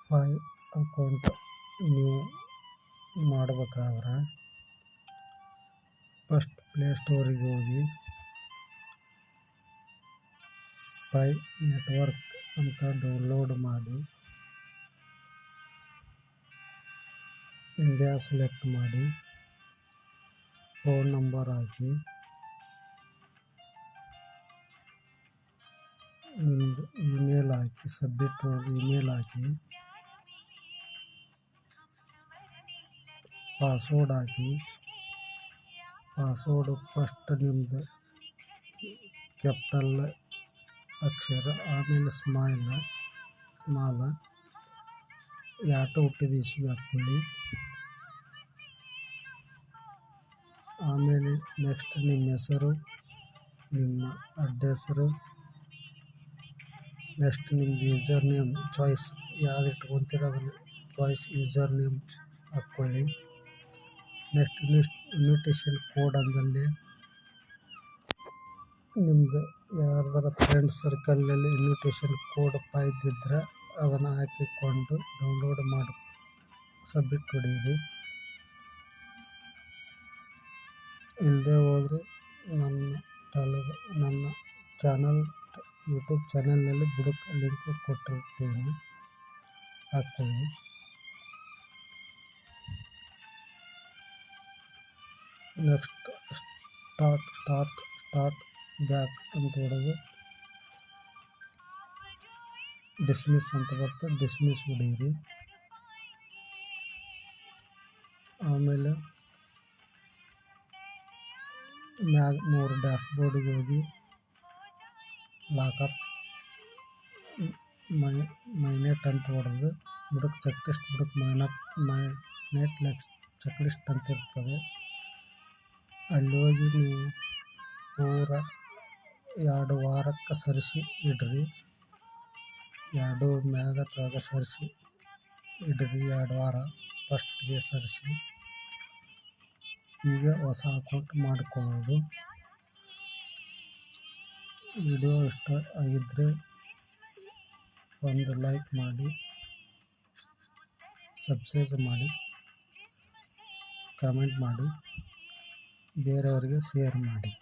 Five account ನೀವು ಮಾಡಬೇಕಾದ್ರೆ first ಪ್ಲೇಸ್ಟೋರಿಗೆ ಹೋಗಿ ಫೈ ನೆಟ್ವರ್ಕ್ ಅಂತ ಡೌನ್ಲೋಡ್ ಮಾಡಿ ಇಂಡಿಯಾ ಸೆಲೆಕ್ಟ್ ಮಾಡಿ ಫೋನ್ ನಂಬರ್ ಹಾಕಿ ನಿಮ್ಮದು ಇಮೇಲ್ ಹಾಕಿ ಸಬ್ಮಿಟ್ ಇಮೇಲ್ ಹಾಕಿ ಪಾಸ್ವರ್ಡ್ ಹಾಕಿ ಪಾಸ್ವರ್ಡ್ ಫಸ್ಟ್ ನಿಮ್ಮದು ಕ್ಯಾಪಿಟಲ್ ಅಕ್ಷರ ಆಮೇಲೆ ಸ್ಮಾಲ್ ಯಾಟು ಹುಟ್ಟಿದ ಇಸ್ವಿ ಹಾಕ್ಕೊಳ್ಳಿ. ಆಮೇಲೆ ನೆಕ್ಸ್ಟ್ ನಿಮ್ಮ ಹೆಸರು ನಿಮ್ಮ ಅಡ್ರೆಸ್ಸರು ನೆಕ್ಸ್ಟ್ ನಿಮ್ಮದು ಯೂಸರ್ ನೇಮ್ ಚಾಯ್ಸ್ ಯಾರು ಇಟ್ಕೊತೀರ ಅದನ್ನು ಚಾಯ್ಸ್ ಯೂಸರ್ ನೇಮ್ ಹಾಕ್ಕೊಳ್ಳಿ. ನೆಕ್ಸ್ಟ್ ಇನ್ವಿಟೇಷನ್ ಕೋಡ್ ಅಂದಲ್ಲಿ ನಿಮ್ಮದು ಯಾರ್ದಾರ ಫ್ರೆಂಡ್ ಸರ್ಕಲ್ನಲ್ಲಿ ಇನ್ವಿಟೇಷನ್ ಕೋಡ್ ಇದ್ದಿದ್ರೆ ಅದನ್ನು ಹಾಕಿಕೊಂಡು ಡೌನ್ಲೋಡ್ ಮಾಡಿ ಸಬ್ಮಿಟ್ ಹೊಡೀರಿ. ಇಲ್ಲದೆ ಹೋದರೆ ನನ್ನ ಯೂಟ್ಯೂಬ್ ಚಾನಲ್ನಲ್ಲಿ ಬುಡಕ್ಕೆ ಲಿಂಕ್ ಕೊಟ್ಟಿರ್ತೀನಿ, ಹಾಕ್ಕೊಳ್ಳಿ. ನೆಕ್ಸ್ಟ್ ಸ್ಟಾರ್ಟ್ ಬ್ಯಾಕ್ ಅಂತ ಹೊಡೆದು ಡಿಸ್ಮಿಸ್ ಅಂತ ಬರ್ತದೆ, ಡಿಸ್ಮಿಸ್ ಹೊಡೀರಿ. ಆಮೇಲೆ ಮ್ಯಾಗ 3 ಡ್ಯಾಶ್ಬೋರ್ಡಿಗೆ ಹೋಗಿ ಲಾಕಪ್ ಮೈನೆಟ್ ಅಂತ ಹೊಡೆದು ಬುಡಕ್ಕೆ ಚೆಕ್ಲಿಸ್ಟ್ ಬುಡಕ್ಕೆ ಮೈನೆಟ್ ಚೆಕ್ಲಿಸ್ಟ್ ಅಂತ ಇರ್ತದೆ. ಅಲ್ಲಿ ಹೋಗಿ ನೀವು ಪೂರ 2 ವಾರಕ್ಕೆ ಸರಿಸಿ ಇಡ್ರಿ. 2 ಮ್ಯಾಗ ತೆಳಗ ಸರಿಸಿ ಇಡ್ರಿ. 2 ವಾರ ಫಸ್ಟ್ಗೆ ಸರಿಸಿ ಈಗ ಹೊಸ ಅಕೌಂಟ್ ಮಾಡಿಕೊಳ್ಳೋದು. ವಿಡಿಯೋ ಇಷ್ಟ ಆಗಿದ್ದರೆ ಒಂದು ಲೈಕ್ ಮಾಡಿ, ಸಬ್ಸ್ಕ್ರೈಬ್ ಮಾಡಿ, ಕಾಮೆಂಟ್ ಮಾಡಿ, ಬೇರೆಯವರಿಗೆ ಶೇರ್ ಮಾಡಿ.